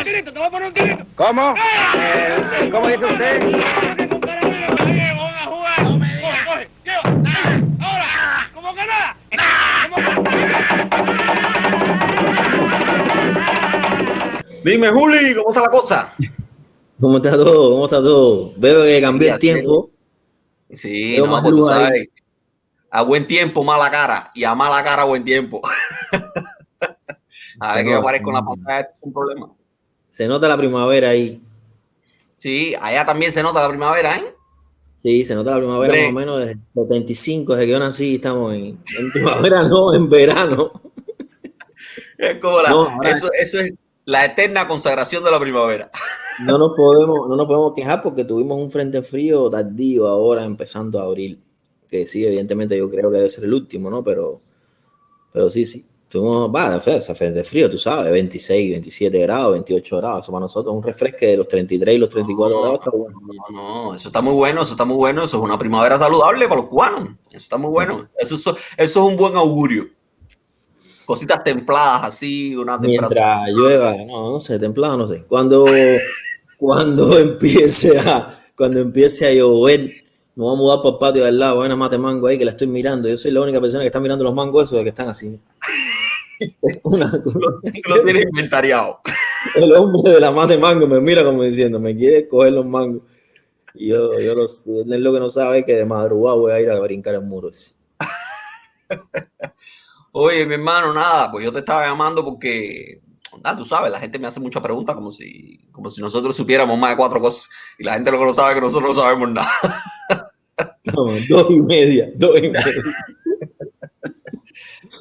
Te voy a poner un tirito. ¿Cómo? ¿Cómo dice usted? No me digas. Coge, lleva. Ahora, ¿cómo que nada? Dime, Juli, ¿cómo está la cosa? ¿Cómo está todo? ¿Cmo está todo? Veo que cambió el tiempo. Sí, Veo no, más pues tú luz ahí. sabes, a buen tiempo, mala cara, y a mala cara, buen tiempo. A ver que yo aparezco en la pantalla sin problema. Se nota la primavera ahí. Sí, allá también se nota la primavera, ¿eh? Sí, se nota la primavera Hombre, más o menos desde 75, desde que yo nací, estamos en primavera, no, en verano. es como No, ahora eso es la eterna consagración de la primavera. no nos podemos quejar porque tuvimos un frente frío tardío ahora empezando a abril. Que sí, evidentemente yo creo que debe ser el último, ¿no? Pero sí. Tuvimos, ese frente frío, tú sabes, 26, 27 grados, 28 grados. Eso para nosotros es un refresque de los 33 y los 34 grados. Está bueno. No, eso está muy bueno, eso está muy bueno. Eso es una primavera saludable para los cubanos. Eso está muy bueno. Eso es un buen augurio. Cositas templadas así, una temperatura. Mientras llueva, no sé, templado, no sé. Cuando empiece a llover, me voy a mudar para el patio de al lado, hay una mate mango ahí que la estoy mirando. Yo soy la única persona que está mirando los mangos esos de que están así. Es una cosa. Tú lo tienes inventariado. El hombre de la mate mango me mira como diciendo, me quiere coger los mangos. Y yo lo sé, él lo que no sabe es que de madrugada voy a ir a brincar el muro ese. Oye, mi hermano, nada, pues yo te estaba llamando porque, tú sabes, la gente me hace muchas preguntas como si nosotros supiéramos más de 4 cosas. Y la gente lo que no sabe es que nosotros no sabemos nada. No, 2:30.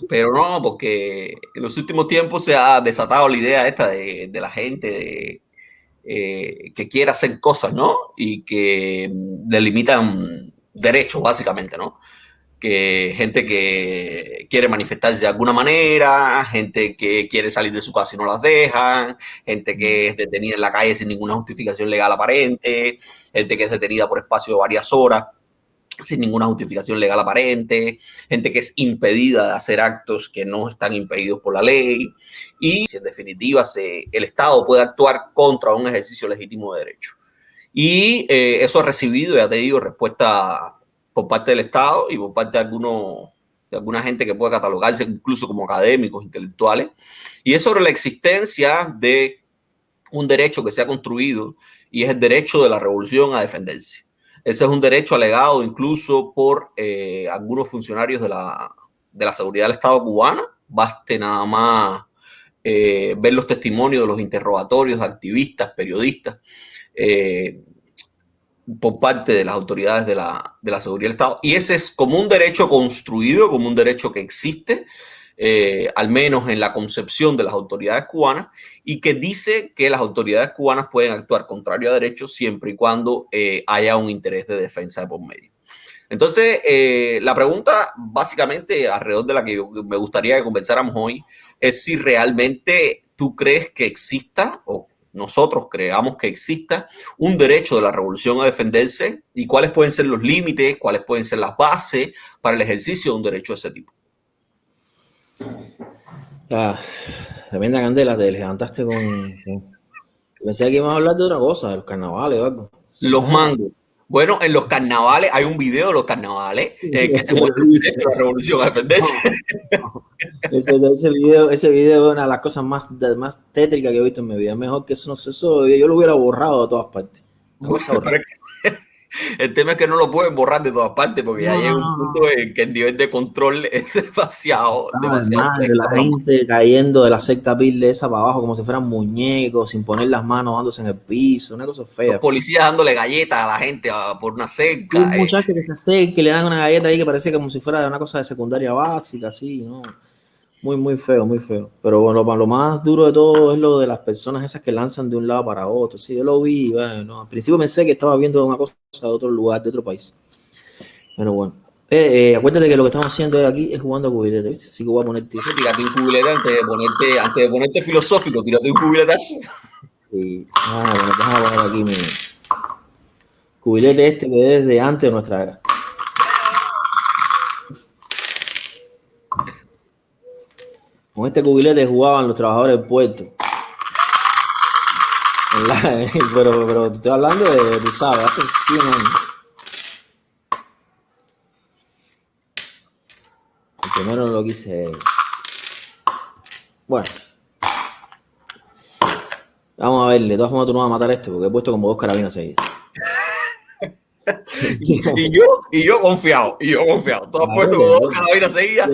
Pero no, porque en los últimos tiempos se ha desatado la idea esta de la gente que quiere hacer cosas, ¿no? Y que delimitan derechos, básicamente, ¿no? Que gente que quiere manifestarse de alguna manera, gente que quiere salir de su casa y no las dejan, gente que es detenida en la calle sin ninguna justificación legal aparente, gente que es detenida por espacio de varias horas sin ninguna justificación legal aparente, gente que es impedida de hacer actos que no están impedidos por la ley y, si en definitiva el Estado puede actuar contra un ejercicio legítimo de derecho. Y eso ha recibido, ya te digo, respuesta por parte del Estado y por parte de alguna gente que puede catalogarse incluso como académicos, intelectuales, y es sobre la existencia de un derecho que se ha construido y es el derecho de la revolución a defenderse. Ese es un derecho alegado incluso por algunos funcionarios de la seguridad del Estado cubana. Baste nada más ver los testimonios de los interrogatorios de activistas, periodistas, por parte de las autoridades de la seguridad del Estado. Y ese es como un derecho construido, como un derecho que existe, al menos en la concepción de las autoridades cubanas, y que dice que las autoridades cubanas pueden actuar contrario a derechos siempre y cuando haya un interés de defensa de por medio. Entonces, la pregunta básicamente alrededor de la que me gustaría que conversáramos hoy es si realmente tú crees que exista o nosotros creamos que exista un derecho de la revolución a defenderse y cuáles pueden ser los límites, cuáles pueden ser las bases para el ejercicio de un derecho de ese tipo. Tremenda candela, te levantaste Pensé que íbamos a hablar de otra cosa, de los carnavales o algo. Los mangos. Bueno, en los carnavales, hay un video de los carnavales que se muestra el derecho de la revolución a defenderse. Ese video es una de las cosas más tétricas que he visto en mi vida. Mejor que eso, no sé, eso yo lo hubiera borrado de todas partes. Una cosa horrible. El tema es que no lo pueden borrar de todas partes porque ya llega un punto en que el nivel de control es demasiado Madre, la gente cayendo de la cerca pile esa para abajo como si fueran muñecos, sin poner las manos dándose en el piso, una cosa fea. Los policías dándole galletas a la gente por una cerca. Un muchacho que se acerca y le dan una galleta ahí que parece como si fuera una cosa de secundaria básica, así, ¿no? Muy, muy feo, muy feo. Pero bueno, lo más duro de todo es lo de las personas esas que lanzan de un lado para otro. Sí, yo lo vi, bueno, al principio pensé que estaba viendo una cosa de otro lugar, de otro país. Pero bueno. Acuérdate que lo que estamos haciendo aquí es jugando a cubilete, ¿viste? Así que voy a ponerte. Tírate un cubilete antes de ponerte filosófico, tírate un cubiletazo. Sí. Bueno, déjame poner aquí mi cubilete este que es de antes de nuestra era. Con este cubilete jugaban los trabajadores del puerto. Pero te estoy hablando de, tú sabes, hace 100 años. El primero lo quise. Bueno. Vamos a ver, de todas formas tú no vas a matar esto porque he puesto como 2 carabinas seguidas. y yo confiado. Tú has puesto como 2 carabinas seguidas.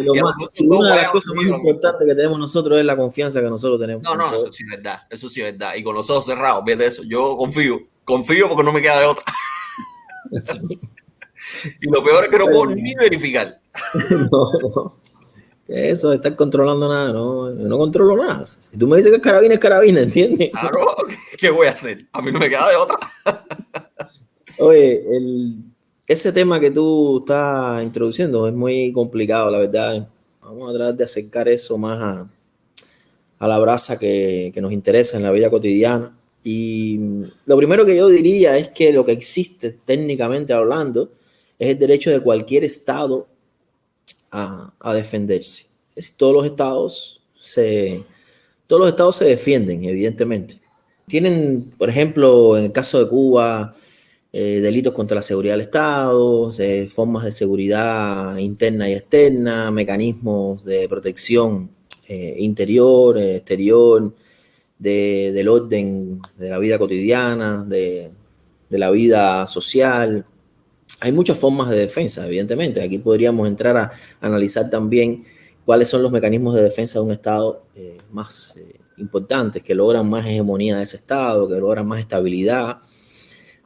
Si una de las cosas más importantes que tenemos nosotros es la confianza que nosotros tenemos. No, eso sí es verdad. Y con los ojos cerrados, fíjate eso. Yo confío porque no me queda de otra. Sí. Y lo peor es que no puedo ni verificar. No. Eso de estar controlando nada, no controlo nada. Si tú me dices que es carabina, ¿entiendes? Claro, ¿qué voy a hacer? A mí no me queda de otra. Oye, ese tema que tú estás introduciendo es muy complicado, la verdad. Vamos a tratar de acercar eso más a la brasa que nos interesa en la vida cotidiana. Y lo primero que yo diría es que lo que existe técnicamente hablando es el derecho de cualquier Estado a defenderse. Es decir, todos los estados se defienden, evidentemente. Tienen, por ejemplo, en el caso de Cuba, delitos contra la seguridad del Estado, formas de seguridad interna y externa, mecanismos de protección interior, exterior, del orden de la vida cotidiana, de la vida social. Hay muchas formas de defensa, evidentemente. Aquí podríamos entrar a analizar también cuáles son los mecanismos de defensa de un Estado más importantes, que logran más hegemonía de ese Estado, que logran más estabilidad,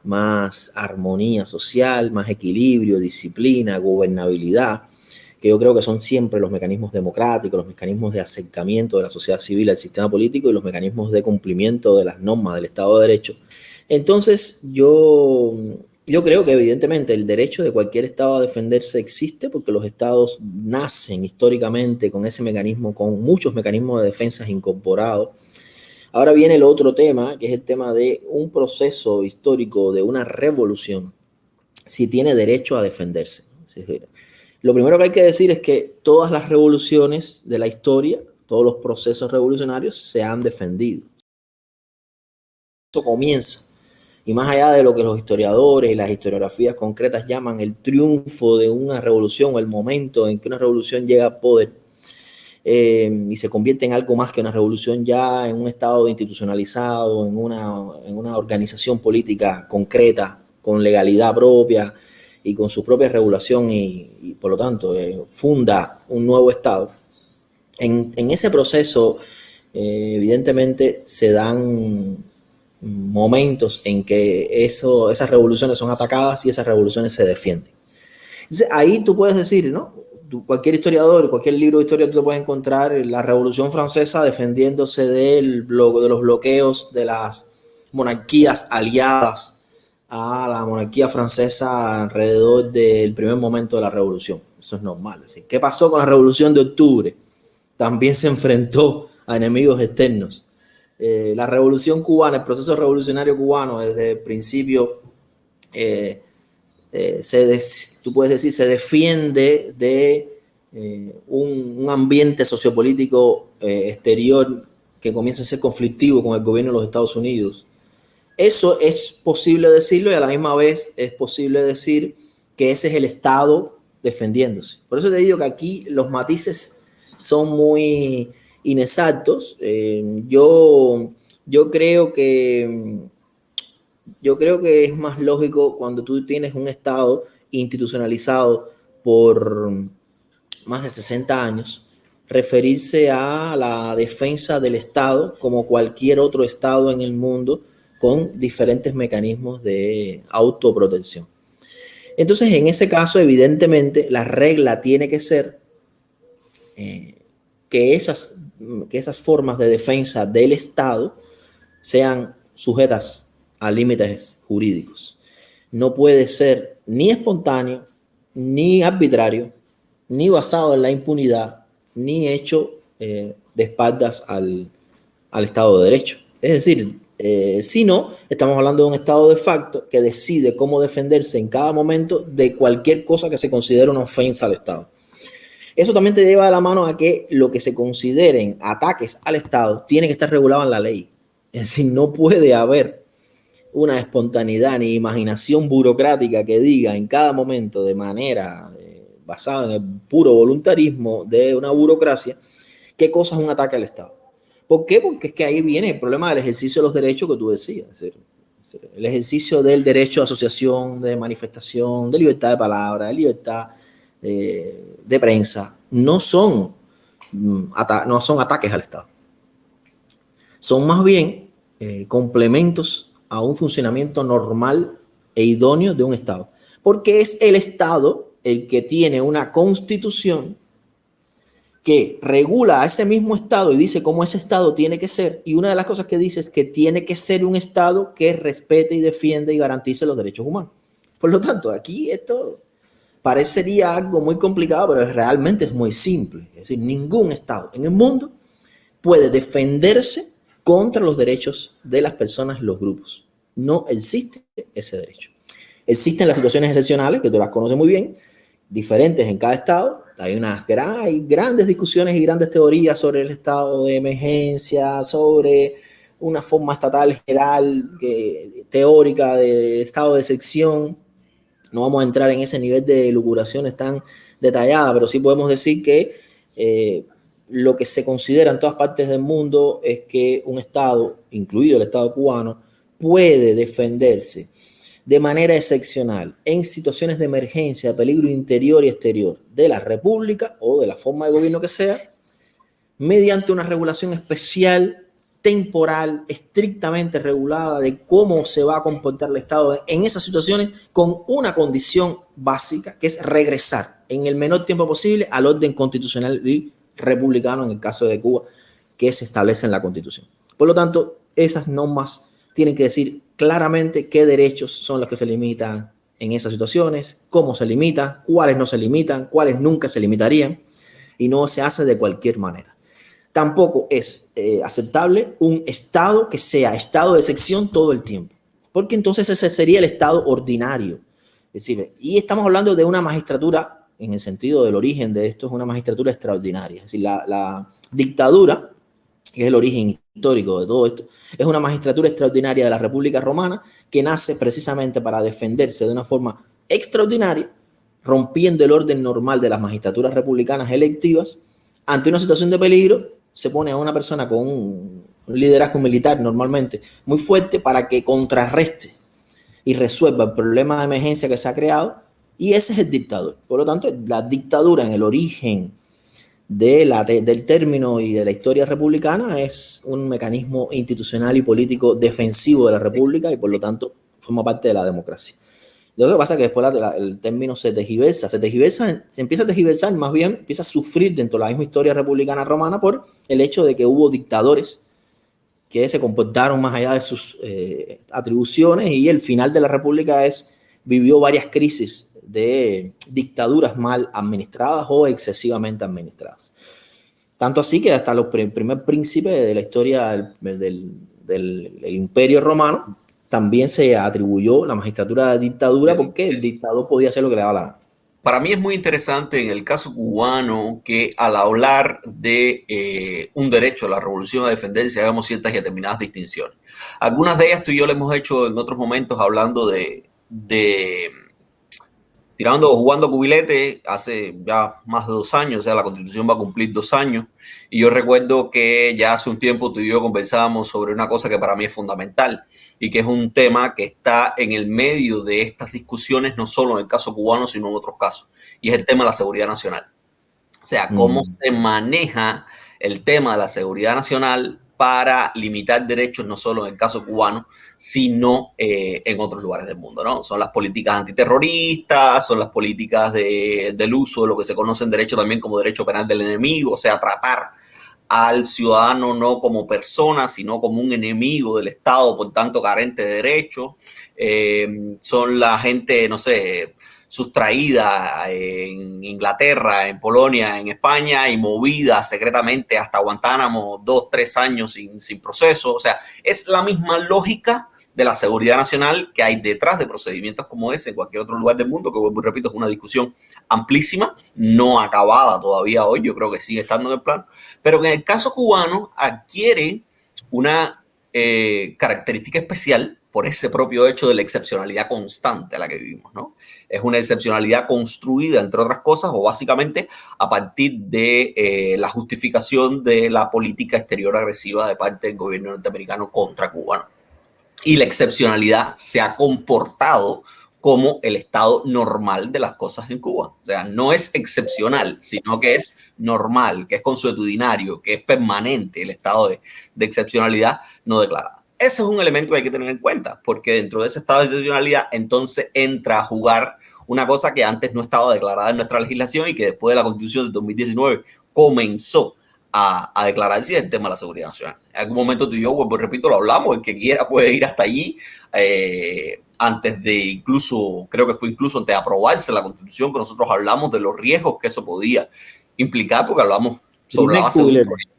más armonía social, más equilibrio, disciplina, gobernabilidad, que yo creo que son siempre los mecanismos democráticos, los mecanismos de acercamiento de la sociedad civil al sistema político y los mecanismos de cumplimiento de las normas del Estado de Derecho. Entonces, yo creo que evidentemente el derecho de cualquier Estado a defenderse existe porque los Estados nacen históricamente con ese mecanismo, con muchos mecanismos de defensa incorporados. Ahora viene el otro tema, que es el tema de un proceso histórico de una revolución, si tiene derecho a defenderse. Lo primero que hay que decir es que todas las revoluciones de la historia, todos los procesos revolucionarios se han defendido. Esto comienza. Y más allá de lo que los historiadores y las historiografías concretas llaman el triunfo de una revolución, o el momento en que una revolución llega al poder y se convierte en algo más que una revolución, ya en un estado institucionalizado, en una organización política concreta, con legalidad propia y con su propia regulación y por lo tanto funda un nuevo estado. En ese proceso evidentemente se dan momentos en que esas revoluciones son atacadas y esas revoluciones se defienden. Entonces, ahí tú puedes decir, ¿no? Cualquier historiador, cualquier libro de historia, tú puedes encontrar la Revolución Francesa defendiéndose de los bloqueos de las monarquías aliadas a la monarquía francesa alrededor del primer momento de la revolución. Eso es normal. Es decir, ¿qué pasó con la Revolución de Octubre? También se enfrentó a enemigos externos. La revolución cubana, el proceso revolucionario cubano desde el principio, tú puedes decir, se defiende de un ambiente sociopolítico exterior que comienza a ser conflictivo con el gobierno de los Estados Unidos. Eso es posible decirlo y a la misma vez es posible decir que ese es el Estado defendiéndose. Por eso te digo que aquí los matices son muy inexactos. Yo creo que es más lógico cuando tú tienes un Estado institucionalizado por más de 60 años, referirse a la defensa del Estado como cualquier otro Estado en el mundo con diferentes mecanismos de autoprotección. Entonces, en ese caso, evidentemente, la regla tiene que ser que esas formas de defensa del Estado sean sujetas a límites jurídicos. No puede ser ni espontáneo, ni arbitrario, ni basado en la impunidad, ni hecho de espaldas al Estado de Derecho. Es decir, si no, estamos hablando de un Estado de facto que decide cómo defenderse en cada momento de cualquier cosa que se considere una ofensa al Estado. Eso también te lleva de la mano a que lo que se consideren ataques al Estado tiene que estar regulado en la ley. Es decir, no puede haber una espontaneidad ni imaginación burocrática que diga en cada momento de manera basada en el puro voluntarismo de una burocracia qué cosa es un ataque al Estado. ¿Por qué? Porque es que ahí viene el problema del ejercicio de los derechos que tú decías. Es decir, el ejercicio del derecho de asociación, de manifestación, de libertad de palabra, de libertad de prensa, no son ataques al Estado. Son más bien complementos a un funcionamiento normal e idóneo de un Estado. Porque es el Estado el que tiene una constitución que regula a ese mismo Estado y dice cómo ese Estado tiene que ser. Y una de las cosas que dice es que tiene que ser un Estado que respete y defiende y garantice los derechos humanos. Por lo tanto, aquí esto parecería algo muy complicado, pero realmente es muy simple. Es decir, ningún Estado en el mundo puede defenderse contra los derechos de las personas, los grupos. No existe ese derecho. Existen las situaciones excepcionales, que tú las conoces muy bien, diferentes en cada Estado. Hay grandes discusiones y grandes teorías sobre el estado de emergencia, sobre una forma estatal general, teórica de estado de excepción. No vamos a entrar en ese nivel de elucubraciones tan detalladas, pero sí podemos decir que lo que se considera en todas partes del mundo es que un Estado, incluido el Estado cubano, puede defenderse de manera excepcional en situaciones de emergencia, de peligro interior y exterior de la República o de la forma de gobierno que sea, mediante una regulación especial, temporal, estrictamente regulada de cómo se va a comportar el Estado en esas situaciones, con una condición básica, que es regresar en el menor tiempo posible al orden constitucional y republicano, en el caso de Cuba, que se establece en la Constitución. Por lo tanto, esas normas tienen que decir claramente qué derechos son los que se limitan en esas situaciones, cómo se limitan, cuáles no se limitan, cuáles nunca se limitarían, y no se hace de cualquier manera. Tampoco es aceptable un Estado que sea estado de excepción todo el tiempo, porque entonces ese sería el Estado ordinario. Es decir, y estamos hablando de una magistratura, en el sentido del origen de esto, es una magistratura extraordinaria. Es decir, la dictadura, que es el origen histórico de todo esto, es una magistratura extraordinaria de la República Romana que nace precisamente para defenderse de una forma extraordinaria, rompiendo el orden normal de las magistraturas republicanas electivas. Ante una situación de peligro, se pone a una persona con un liderazgo militar normalmente muy fuerte para que contrarreste y resuelva el problema de emergencia que se ha creado, y ese es el dictador. Por lo tanto, la dictadura en el origen del término y de la historia republicana es un mecanismo institucional y político defensivo de la República y por lo tanto forma parte de la democracia. Lo que pasa es que después el término se empieza a tergiversar, más bien empieza a sufrir dentro de la misma historia republicana romana por el hecho de que hubo dictadores que se comportaron más allá de sus atribuciones, y el final de la República vivió varias crisis de dictaduras mal administradas o excesivamente administradas. Tanto así que hasta el primer príncipe de la historia del Imperio Romano también se atribuyó la magistratura de dictadura, porque el dictador podía hacer lo que le daba la gana. Para mí es muy interesante en el caso cubano que al hablar de un derecho a la revolución a defenderse hagamos ciertas y determinadas distinciones. Algunas de ellas tú y yo le hemos hecho en otros momentos hablando jugando cubilete hace ya más de 2 años, o sea, la Constitución va a cumplir 2 años, y yo recuerdo que ya hace un tiempo tú y yo conversábamos sobre una cosa que para mí es fundamental y que es un tema que está en el medio de estas discusiones, no solo en el caso cubano, sino en otros casos, y es el tema de la seguridad nacional. O sea, cómo se maneja el tema de la seguridad nacional para limitar derechos, no solo en el caso cubano, sino en otros lugares del mundo, ¿no? Son las políticas antiterroristas, son las políticas del uso de lo que se conoce en derecho también como derecho penal del enemigo, o sea, tratar al ciudadano no como persona, sino como un enemigo del Estado, por tanto carente de derechos. Son la gente, no sé, sustraída en Inglaterra, en Polonia, en España y movida secretamente hasta Guantánamo 2-3 años sin proceso. O sea, es la misma lógica de la seguridad nacional que hay detrás de procedimientos como ese en cualquier otro lugar del mundo, que vuelvo y repito, es una discusión amplísima, no acabada todavía hoy, yo creo que sigue estando en el plano, pero que en el caso cubano adquiere una característica especial por ese propio hecho de la excepcionalidad constante a la que vivimos, ¿no? Es una excepcionalidad construida, entre otras cosas, o básicamente a partir de la justificación de la política exterior agresiva de parte del gobierno norteamericano contra Cuba, ¿no? Y la excepcionalidad se ha comportado como el estado normal de las cosas en Cuba. O sea, no es excepcional, sino que es normal, que es consuetudinario, que es permanente el estado de excepcionalidad no declarada. Ese es un elemento que hay que tener en cuenta, porque dentro de ese estado de excepcionalidad entonces entra a jugar una cosa que antes no estaba declarada en nuestra legislación y que después de la Constitución de 2019 comenzó a declararse el tema de la seguridad nacional. En algún momento tú y yo, pues repito, lo hablamos, el que quiera puede ir hasta allí, antes de incluso, creo que fue incluso antes de aprobarse la Constitución, que nosotros hablamos de los riesgos que eso podía implicar, porque hablamos sobre la base de un proyecto.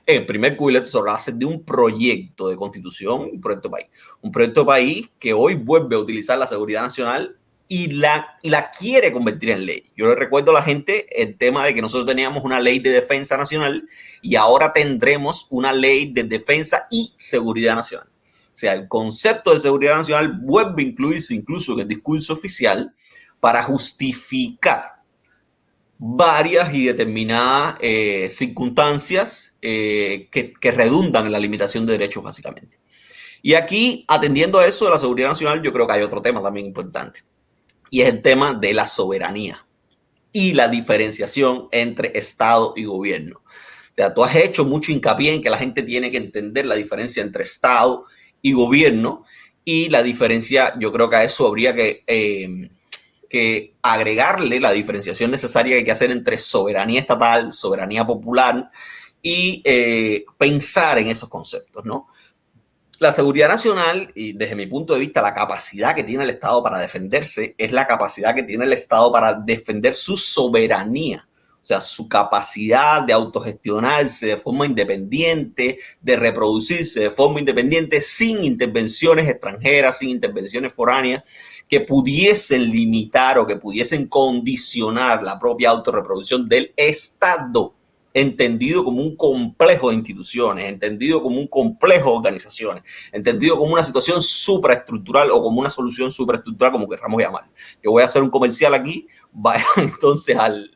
El primer cubilete sobre la base de un proyecto de constitución, un proyecto de país. Un proyecto de país que hoy vuelve a utilizar la seguridad nacional y la quiere convertir en ley. Yo le recuerdo a la gente el tema de que nosotros teníamos una ley de defensa nacional y ahora tendremos una ley de defensa y seguridad nacional. O sea, el concepto de seguridad nacional vuelve a incluirse incluso en el discurso oficial para justificar varias y determinadas circunstancias que redundan en la limitación de derechos, básicamente. Y aquí, atendiendo a eso de la seguridad nacional, yo creo que hay otro tema también importante, y es el tema de la soberanía y la diferenciación entre Estado y gobierno. O sea, tú has hecho mucho hincapié en que la gente tiene que entender la diferencia entre Estado y gobierno, y la diferencia, yo creo que a eso habría que agregarle la diferenciación necesaria que hay que hacer entre soberanía estatal, soberanía popular y pensar en esos conceptos, ¿no? La seguridad nacional, y desde mi punto de vista, la capacidad que tiene el Estado para defenderse es la capacidad que tiene el Estado para defender su soberanía. O sea, su capacidad de autogestionarse de forma independiente, de reproducirse de forma independiente, sin intervenciones extranjeras, sin intervenciones foráneas, que pudiesen limitar o que pudiesen condicionar la propia autorreproducción del Estado, entendido como un complejo de instituciones, entendido como un complejo de organizaciones, entendido como una situación supraestructural o como una solución supraestructural, como queramos llamar. Yo voy a hacer un comercial aquí, vayan entonces al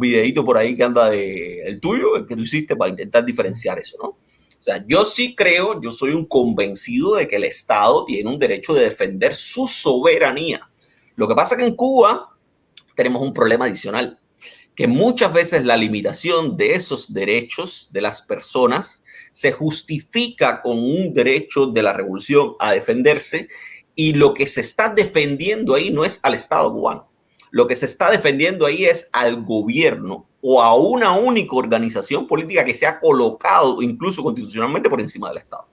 videíto por ahí que anda el tuyo, el que tú hiciste, para intentar diferenciar eso, ¿no? O sea, yo sí creo, yo soy un convencido de que el Estado tiene un derecho de defender su soberanía. Lo que pasa es que en Cuba tenemos un problema adicional, que muchas veces la limitación de esos derechos de las personas se justifica con un derecho de la revolución a defenderse, y lo que se está defendiendo ahí no es al Estado cubano. Lo que se está defendiendo ahí es al gobierno o a una única organización política que se ha colocado incluso constitucionalmente por encima del Estado.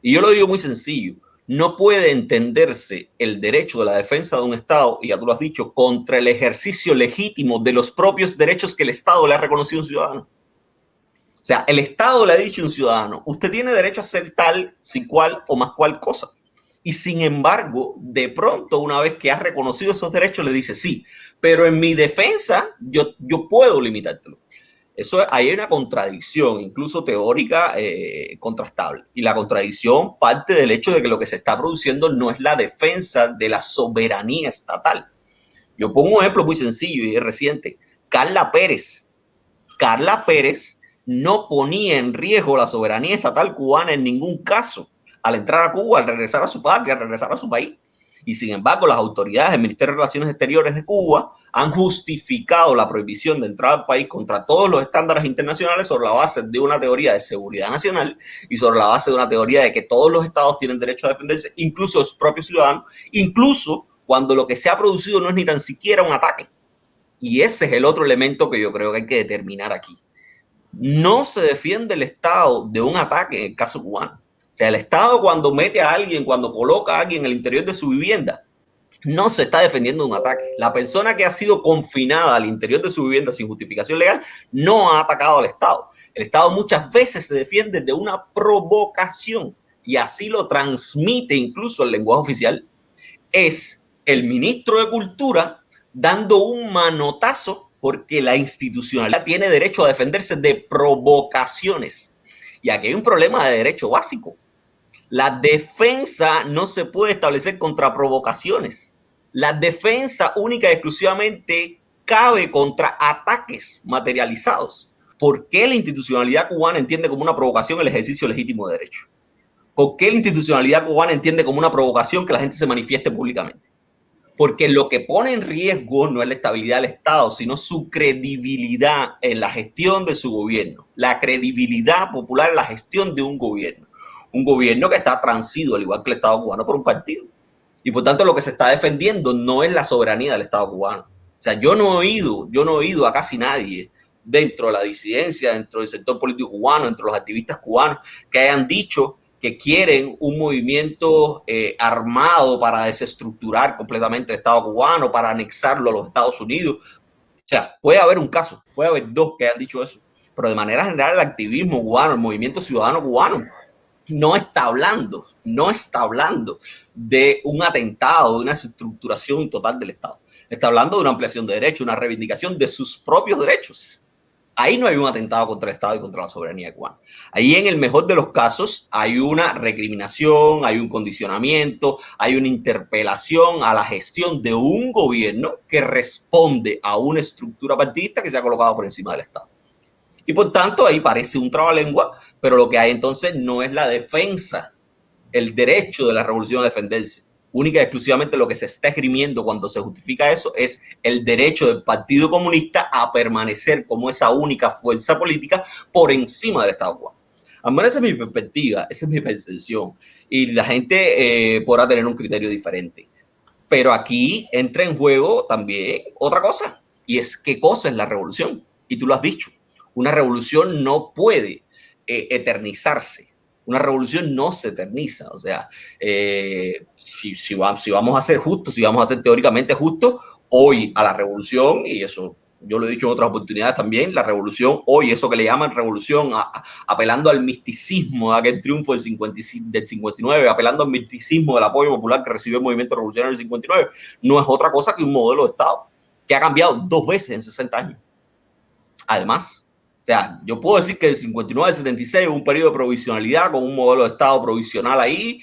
Y yo lo digo muy sencillo, no puede entenderse el derecho de la defensa de un Estado, y ya tú lo has dicho, contra el ejercicio legítimo de los propios derechos que el Estado le ha reconocido a un ciudadano. O sea, el Estado le ha dicho a un ciudadano, usted tiene derecho a hacer tal, si cual o más cual cosa. Y sin embargo, de pronto, una vez que has reconocido esos derechos, le dice sí, pero en mi defensa yo puedo limitártelo. Ahí hay una contradicción, incluso teórica, contrastable. Y la contradicción parte del hecho de que lo que se está produciendo no es la defensa de la soberanía estatal. Yo pongo un ejemplo muy sencillo y es reciente. Carla Pérez no ponía en riesgo la soberanía estatal cubana en ningún caso al entrar a Cuba, al regresar a su patria, al regresar a su país. Y sin embargo, las autoridades del Ministerio de Relaciones Exteriores de Cuba han justificado la prohibición de entrada al país contra todos los estándares internacionales sobre la base de una teoría de seguridad nacional y sobre la base de una teoría de que todos los estados tienen derecho a defenderse, incluso los propios ciudadanos, incluso cuando lo que se ha producido no es ni tan siquiera un ataque. Y ese es el otro elemento que yo creo que hay que determinar aquí. No se defiende el Estado de un ataque en el caso cubano. O sea, el Estado cuando mete a alguien, cuando coloca a alguien en el interior de su vivienda, no se está defendiendo de un ataque. La persona que ha sido confinada al interior de su vivienda sin justificación legal no ha atacado al Estado. El Estado muchas veces se defiende de una provocación. y así lo transmite incluso el lenguaje oficial, es el ministro de Cultura dando un manotazo porque la institucionalidad tiene derecho a defenderse de provocaciones. Y aquí hay un problema de derecho básico. La defensa no se puede establecer contra provocaciones. La defensa única y exclusivamente cabe contra ataques materializados. ¿Por qué la institucionalidad cubana entiende como una provocación el ejercicio legítimo de derecho? ¿Por qué la institucionalidad cubana entiende como una provocación que la gente se manifieste públicamente? Porque lo que pone en riesgo no es la estabilidad del Estado, sino su credibilidad en la gestión de su gobierno, la credibilidad popular en la gestión de un gobierno que está transido, al igual que el Estado cubano, por un partido. Y por tanto lo que se está defendiendo no es la soberanía del Estado cubano. O sea, yo no he oído a casi nadie dentro de la disidencia, dentro del sector político cubano, dentro de los activistas cubanos, que hayan dicho que quieren un movimiento armado para desestructurar completamente el Estado cubano, para anexarlo a los Estados Unidos. O sea, puede haber un caso, puede haber dos que hayan dicho eso, pero de manera general el activismo cubano, el movimiento ciudadano cubano, no está hablando de un atentado, de una desestructuración total del Estado. Está hablando de una ampliación de derechos, una reivindicación de sus propios derechos. Ahí no hay un atentado contra el Estado y contra la soberanía cubana. Ahí, en el mejor de los casos, hay una recriminación, hay un condicionamiento, hay una interpelación a la gestión de un gobierno que responde a una estructura partidista que se ha colocado por encima del Estado. Y por tanto, ahí parece un trabalengua, pero lo que hay entonces no es la defensa, el derecho de la revolución a defenderse. Única y exclusivamente lo que se está esgrimiendo cuando se justifica eso es el derecho del Partido Comunista a permanecer como esa única fuerza política por encima del Estado cubano. Al menos esa es mi perspectiva, esa es mi percepción. Y la gente podrá tener un criterio diferente. Pero aquí entra en juego también otra cosa, y es qué cosa es la revolución. Y tú lo has dicho, una revolución no puede eternizarse. Una revolución no se eterniza. O sea, si vamos a ser justos, si vamos a ser teóricamente justos, hoy a la revolución, y eso yo lo he dicho en otras oportunidades también, la revolución hoy, eso que le llaman revolución, apelando al misticismo de aquel triunfo del 59, apelando al misticismo del apoyo popular que recibió el movimiento revolucionario del 59, no es otra cosa que un modelo de Estado que ha cambiado 2 veces en 60 años. Además, o sea, yo puedo decir que del 59 al 76 hubo un periodo de provisionalidad con un modelo de Estado provisional ahí,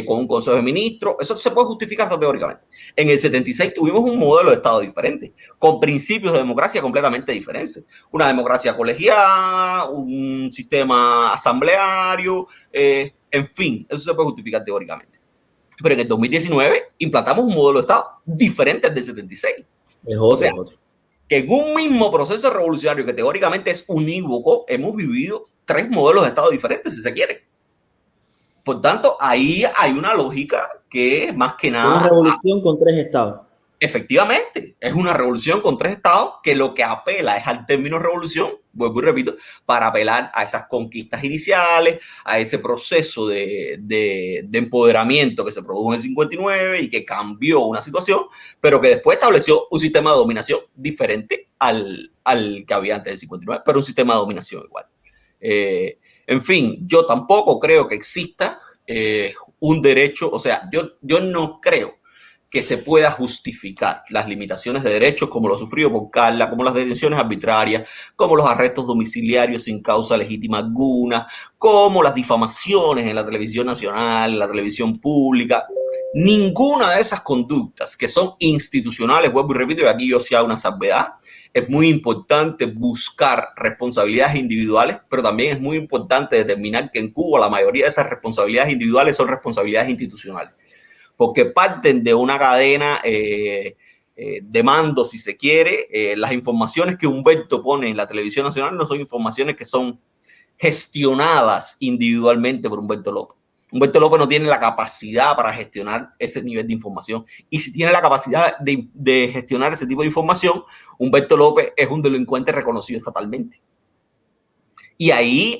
con un Consejo de Ministros. Eso se puede justificar teóricamente. En el 76 tuvimos un modelo de Estado diferente, con principios de democracia completamente diferentes. Una democracia colegiada, un sistema asambleario, en fin, eso se puede justificar teóricamente. Pero en el 2019 implantamos un modelo de Estado diferente al del 76. Es otro, es otro. Que en un mismo proceso revolucionario que teóricamente es unívoco, hemos vivido 3 modelos de Estado diferentes, si se quiere. Por tanto, ahí hay una lógica que más que nada... Una revolución con 3 estados. Efectivamente, es una revolución con 3 estados que lo que apela es al término revolución, vuelvo y repito, para apelar a esas conquistas iniciales, a ese proceso de empoderamiento que se produjo en el 59 y que cambió una situación, pero que después estableció un sistema de dominación diferente al que había antes del 59, pero un sistema de dominación igual. En fin, yo tampoco creo que exista un derecho, o sea, yo no creo que se pueda justificar las limitaciones de derechos como lo sufrido por Carla, como las detenciones arbitrarias, como los arrestos domiciliarios sin causa legítima alguna, como las difamaciones en la televisión nacional, en la televisión pública. Ninguna de esas conductas que son institucionales, vuelvo y repito, y aquí yo sí hago una salvedad, es muy importante buscar responsabilidades individuales, pero también es muy importante determinar que en Cuba la mayoría de esas responsabilidades individuales son responsabilidades institucionales, porque parten de una cadena de mando, si se quiere. Las informaciones que Humberto pone en la televisión nacional no son informaciones que son gestionadas individualmente por Humberto López. Humberto López no tiene la capacidad para gestionar ese nivel de información, y si tiene la capacidad de gestionar ese tipo de información, Humberto López es un delincuente reconocido estatalmente. Y ahí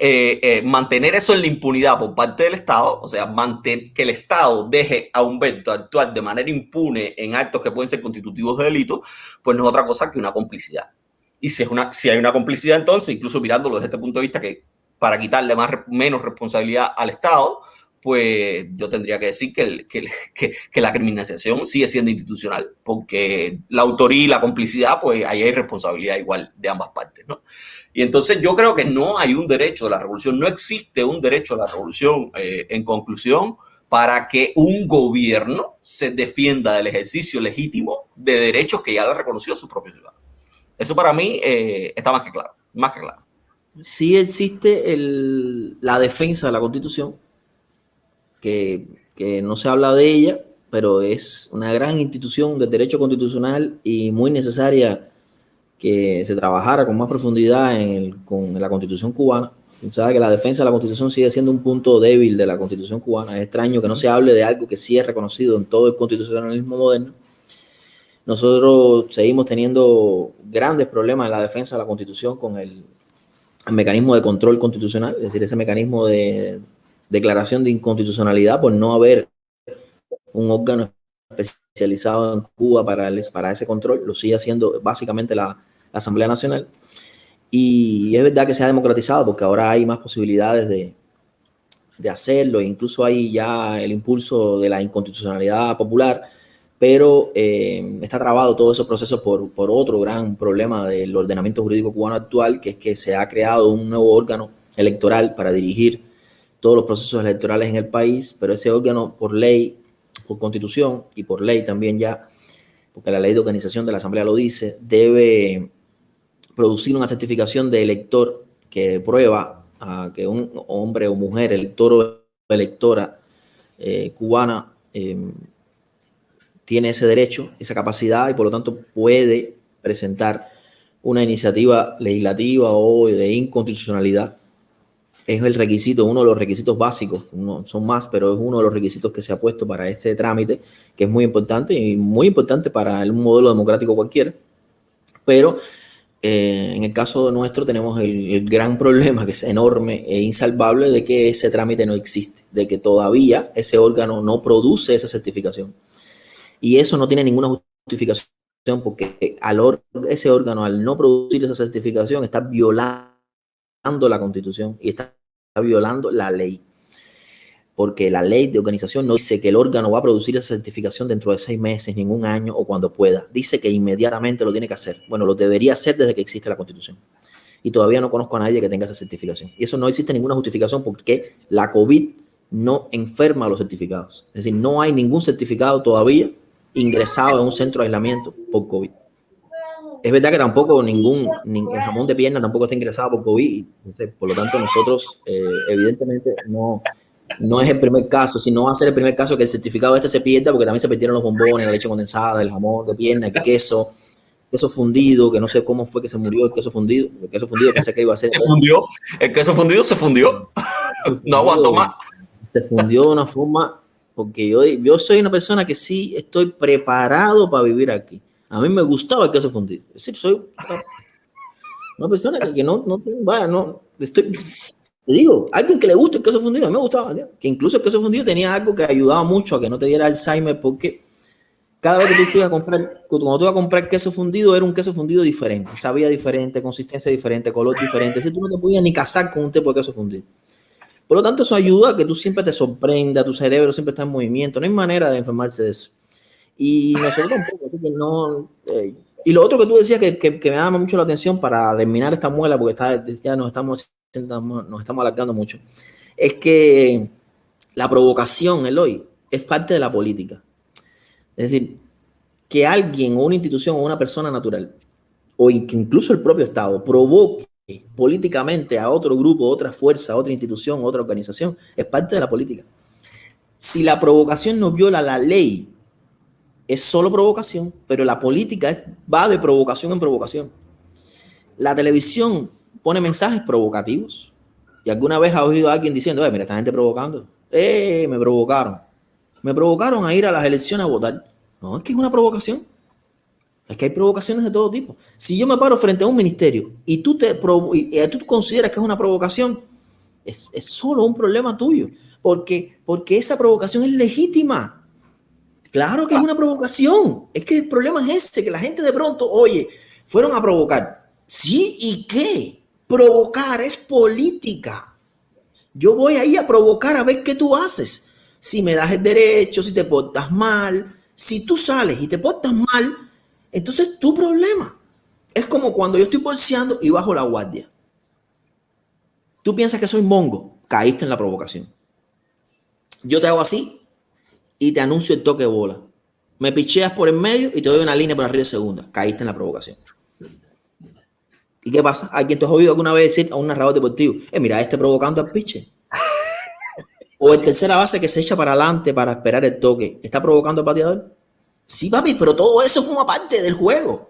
mantener eso en la impunidad por parte del Estado, o sea, que el Estado deje a Humberto actuar de manera impune en actos que pueden ser constitutivos de delito, pues no es otra cosa que una complicidad. Y si hay una complicidad, entonces, incluso mirándolo desde este punto de vista, que para quitarle menos responsabilidad al Estado, pues yo tendría que decir que la criminalización sigue siendo institucional, porque la autoría y la complicidad, pues ahí hay responsabilidad igual de ambas partes, ¿no? Y entonces yo creo que no hay un derecho de la revolución, no existe un derecho a la revolución, en conclusión, para que un gobierno se defienda del ejercicio legítimo de derechos que ya le ha reconocido a sus propios ciudadanos. Eso para mí está más que claro, más que claro. Sí existe la defensa de la Constitución, que no se habla de ella, pero es una gran institución de derecho constitucional y muy necesaria que se trabajara con más profundidad con la Constitución cubana. O sea, que la defensa de la Constitución sigue siendo un punto débil de la Constitución cubana. Es extraño que no se hable de algo que sí es reconocido en todo el constitucionalismo moderno. Nosotros seguimos teniendo grandes problemas en la defensa de la Constitución con el mecanismo de control constitucional, es decir, ese mecanismo de declaración de inconstitucionalidad por no haber un órgano especializado en Cuba para ese control. Lo sigue haciendo básicamente la Asamblea Nacional. Y es verdad que se ha democratizado porque ahora hay más posibilidades de hacerlo, incluso hay ya el impulso de la inconstitucionalidad popular, pero está trabado todo ese proceso por otro gran problema del ordenamiento jurídico cubano actual, que es que se ha creado un nuevo órgano electoral para dirigir todos los procesos electorales en el país, pero ese órgano por ley, por constitución y por ley también ya, porque la ley de organización de la Asamblea lo dice, debe producir una certificación de elector que prueba que un hombre o mujer, elector o electora cubana, tiene ese derecho, esa capacidad y por lo tanto puede presentar una iniciativa legislativa o de inconstitucionalidad. Es el requisito, uno de los requisitos básicos, son más, pero es uno de los requisitos que se ha puesto para este trámite, que es muy importante y muy importante para un modelo democrático cualquiera. Pero en el caso nuestro tenemos el gran problema, que es enorme e insalvable, de que ese trámite no existe, de que todavía ese órgano no produce esa certificación. Y eso no tiene ninguna justificación, porque ese órgano, al no producir esa certificación, está violando la Constitución y está violando la ley. Porque la ley de organización no dice que el órgano va a producir esa certificación dentro de 6 meses, ningún año o cuando pueda. Dice que inmediatamente lo tiene que hacer. Bueno, lo debería hacer desde que existe la Constitución. Y todavía no conozco a nadie que tenga esa certificación. Y eso no existe ninguna justificación porque la COVID no enferma a los certificados. Es decir, no hay ningún certificado todavía ingresado en un centro de aislamiento por COVID. Es verdad que tampoco el jamón de pierna tampoco está ingresado por COVID. Entonces, por lo tanto, nosotros evidentemente no es el primer caso, sino va a ser el primer caso que el certificado se pierda, porque también se perdieron los bombones, la leche condensada, el jamón de pierna, el queso fundido, que no sé cómo fue que se murió el queso fundido. El queso fundido pensé que iba a ser... Se fundió, el queso fundido se fundió. No aguanto más. Se fundió de una forma, porque yo soy una persona que sí estoy preparado para vivir aquí. A mí me gustaba el queso fundido. Es decir, soy una persona que te digo, alguien que le guste el queso fundido, a mí me gustaba, ¿sí? Que incluso el queso fundido tenía algo que ayudaba mucho a que no te diera Alzheimer, porque cada vez que tú ibas a comprar, cuando tú ibas a comprar queso fundido, era un queso fundido diferente, sabía diferente, consistencia diferente, color diferente. Así tú no te podías ni casar con un tipo de queso fundido. Por lo tanto, eso ayuda a que tú siempre te sorprenda, tu cerebro siempre está en movimiento, no hay manera de enfermarse de eso. Y nosotros tampoco, así que no... y lo otro que tú decías que me llama mucho la atención para terminar esta muela, porque ya nos estamos alargando mucho, es que la provocación, Eloy, es parte de la política. Es decir, que alguien o una institución o una persona natural, o incluso el propio Estado, provoque políticamente a otro grupo, otra fuerza, otra institución, otra organización, es parte de la política. Si la provocación no viola la ley, es solo provocación, pero la política va de provocación en provocación. La televisión pone mensajes provocativos. Y alguna vez ha oído a alguien diciendo, mira, esta gente provocando. Me provocaron. Me provocaron a ir a las elecciones a votar. No, es que es una provocación. Es que hay provocaciones de todo tipo. Si yo me paro frente a un ministerio y tú consideras que es una provocación, es solo un problema tuyo. Porque esa provocación es legítima. Claro que es una provocación. Es que el problema es ese, que la gente de pronto, oye, fueron a provocar. Sí, ¿y qué? Provocar es política. Yo voy ahí a provocar a ver qué tú haces. Si me das el derecho, si te portas mal. Si tú sales y te portas mal, entonces tu problema. Es como cuando yo estoy bolseando y bajo la guardia. Tú piensas que soy mongo, caíste en la provocación. Yo te hago así y te anuncio el toque de bola. Me picheas por el medio y te doy una línea por arriba de segunda. Caíste en la provocación. ¿Y qué pasa? ¿Alguien te has oído alguna vez decir a un narrador deportivo, mira, este provocando al pitcher? O el tercera base que se echa para adelante para esperar el toque, ¿está provocando al bateador? Sí, papi, pero todo eso forma parte del juego.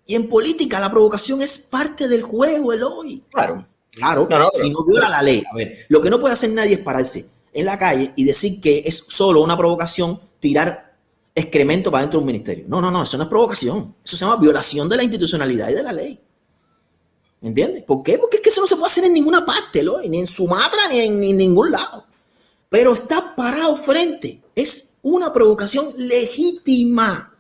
Y en política la provocación es parte del juego, Eloy. Claro. Claro, si no viola la ley. A ver, lo que no puede hacer nadie es pararse en la calle y decir que es solo una provocación tirar excremento para dentro de un ministerio. No, eso no es provocación. Eso se llama violación de la institucionalidad y de la ley. ¿Entiendes? ¿Por qué? Porque es que eso no se puede hacer en ninguna parte, Eloy, ni en Sumatra, ni en ningún lado. Pero está parado frente. Es una provocación legítima.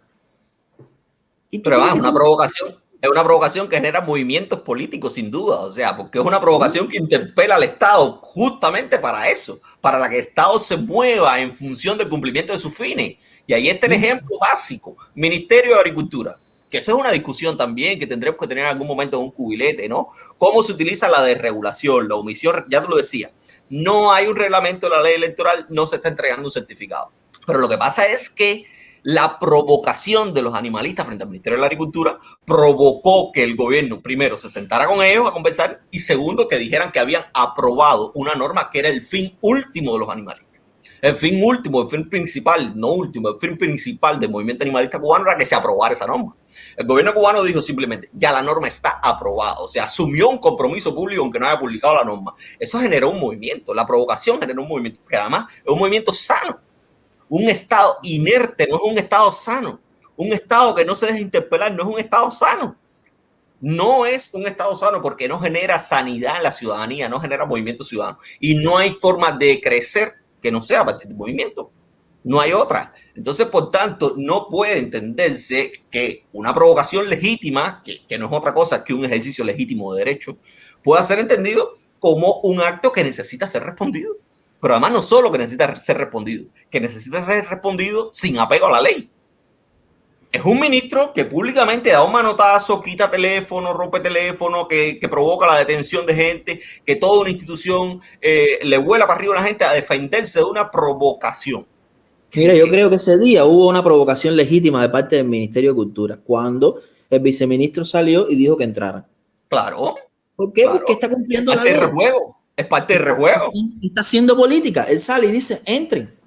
Pero es una provocación que genera movimientos políticos, sin duda. O sea, porque es una provocación que interpela al Estado justamente para eso, para que el Estado se mueva en función del cumplimiento de sus fines. Y ahí está el ejemplo básico, Ministerio de Agricultura, que esa es una discusión también que tendremos que tener en algún momento en un cubilete, ¿no? Cómo se utiliza la desregulación, la omisión, ya te lo decía. No hay un reglamento de la ley electoral, no se está entregando un certificado. Pero lo que pasa es que la provocación de los animalistas frente al Ministerio de la Agricultura provocó que el gobierno, primero, se sentara con ellos a conversar y segundo, que dijeran que habían aprobado una norma que era el fin último de los animalistas. El fin último, el fin principal, no último, el fin principal del movimiento animalista cubano era que se aprobara esa norma. El gobierno cubano dijo simplemente, ya la norma está aprobada, o sea, asumió un compromiso público aunque no haya publicado la norma. Eso generó un movimiento, la provocación generó un movimiento, que además es un movimiento sano. Un Estado inerte no es un Estado sano. Un Estado que no se deja interpelar no es un Estado sano. No es un Estado sano porque no genera sanidad en la ciudadanía, no genera movimiento ciudadano. Y no hay forma de crecer que no sea a partir del movimiento. No hay otra. Entonces, por tanto, no puede entenderse que una provocación legítima, que no es otra cosa que un ejercicio legítimo de derecho, pueda ser entendido como un acto que necesita ser respondido. Pero además no solo que necesita ser respondido, que necesita ser respondido sin apego a la ley. Es un ministro que públicamente da un manotazo, quita teléfono, rompe teléfono, que provoca la detención de gente, que toda una institución le vuela para arriba a la gente a defenderse de una provocación. Mira, yo creo que ese día hubo una provocación legítima de parte del Ministerio de Cultura, cuando el viceministro salió y dijo que entraran. Claro. ¿Por qué? Claro. Porque está cumpliendo la ley. Es parte del rejuego. Está haciendo política. Él sale y dice, entren.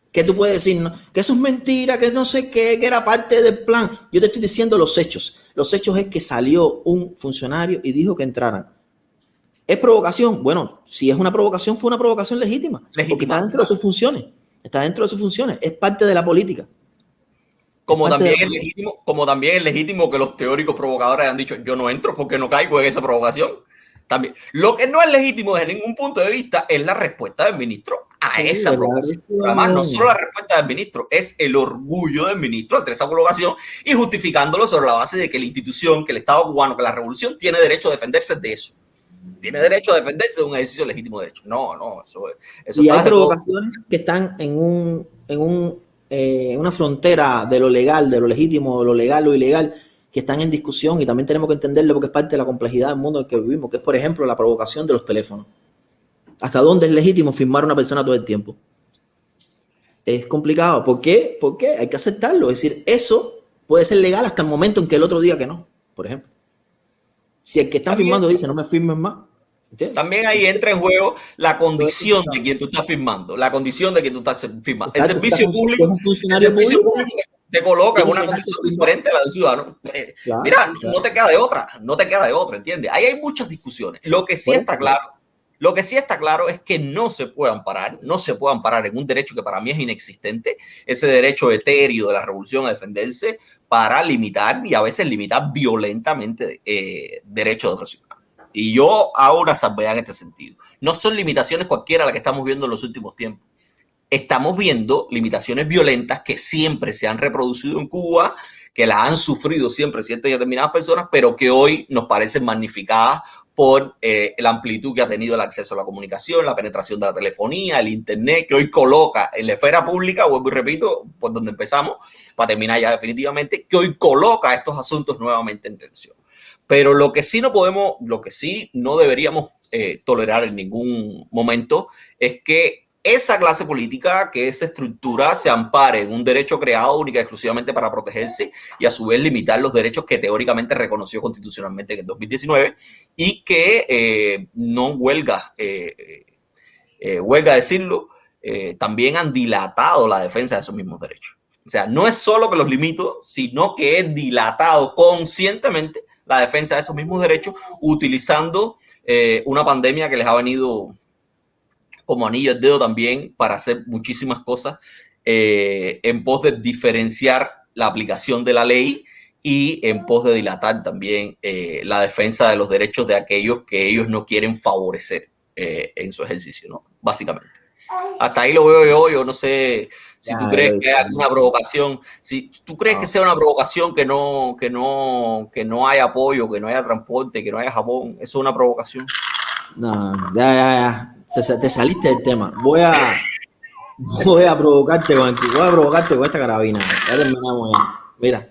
¿Qué tú puedes decir? ¿No? Que eso es mentira, que no sé qué, que era parte del plan. Yo te estoy diciendo los hechos. Los hechos es que salió un funcionario y dijo que entraran. ¿Es provocación? Bueno, si es una provocación, fue una provocación legítima. Porque está dentro de sus funciones. Está dentro de sus funciones. Es parte de la política. Como también es legítimo que los teóricos provocadores hayan dicho, yo no entro porque no caigo en esa provocación. También. Lo que no es legítimo desde ningún punto de vista es la respuesta del ministro a esa provocación. Además, no solo la respuesta del ministro, es el orgullo del ministro ante esa provocación y justificándolo sobre la base de que la institución, que el Estado cubano, que la revolución tiene derecho a defenderse de eso. Tiene derecho a defenderse de un ejercicio legítimo de derecho. No, eso y hay provocaciones que están en una frontera de lo legal, de lo legítimo, de lo legal, lo ilegal, que están en discusión y también tenemos que entenderlo porque es parte de la complejidad del mundo en el que vivimos, que es, por ejemplo, la provocación de los teléfonos. ¿Hasta dónde es legítimo firmar a una persona todo el tiempo? Es complicado. ¿Por qué? Porque hay que aceptarlo. Es decir, eso puede ser legal hasta el momento en que el otro diga que no, por ejemplo. Si el que está firmando dice, no me firmes más. ¿Entiendes? También ahí entra en juego la condición de quien tú estás firmando. La condición de quien tú estás firmando. El servicio público, te coloca en una condición diferente a la del ciudadano. Claro, mira, claro. No te queda de otra, ¿entiendes? Ahí hay muchas discusiones. Lo que sí está claro es que no se puede amparar en un derecho que para mí es inexistente, ese derecho etéreo de la revolución a defenderse para limitar y a veces limitar violentamente derechos de otros ciudadanos. Y yo hago una salvedad en este sentido. No son limitaciones cualquiera las que estamos viendo en los últimos tiempos. Estamos viendo limitaciones violentas que siempre se han reproducido en Cuba, que las han sufrido siempre ciertas y determinadas personas, pero que hoy nos parecen magnificadas por la amplitud que ha tenido el acceso a la comunicación, la penetración de la telefonía, el internet, que hoy coloca en la esfera pública, vuelvo y repito, por donde empezamos, para terminar ya definitivamente, que hoy coloca estos asuntos nuevamente en tensión. Pero lo que sí no deberíamos tolerar en ningún momento es que esa clase política, que esa estructura se ampare en un derecho creado única y exclusivamente para protegerse y a su vez limitar los derechos que teóricamente reconoció constitucionalmente en el 2019 y que no huelga decirlo, también han dilatado la defensa de esos mismos derechos. O sea, no es solo que los limito, sino que es dilatado conscientemente la defensa de esos mismos derechos utilizando una pandemia que les ha venido como anillo al dedo también para hacer muchísimas cosas en pos de diferenciar la aplicación de la ley y en pos de dilatar también la defensa de los derechos de aquellos que ellos no quieren favorecer en su ejercicio, ¿no? Básicamente. Hasta ahí lo veo yo no sé si tú crees que hay alguna provocación, si tú crees que sea una provocación que no haya apoyo, que no haya transporte, que no haya Japón, eso es una provocación. No, ya. Te saliste del tema. Voy a provocarte con esta carabina. Ya terminamos ya. Mira,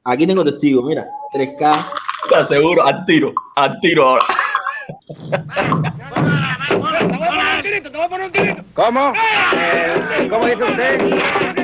aquí tengo testigos, mira, 3K. Te aseguro, al tiro ahora. Te voy a poner un tirito. ¿Cómo? ¿Cómo dice usted?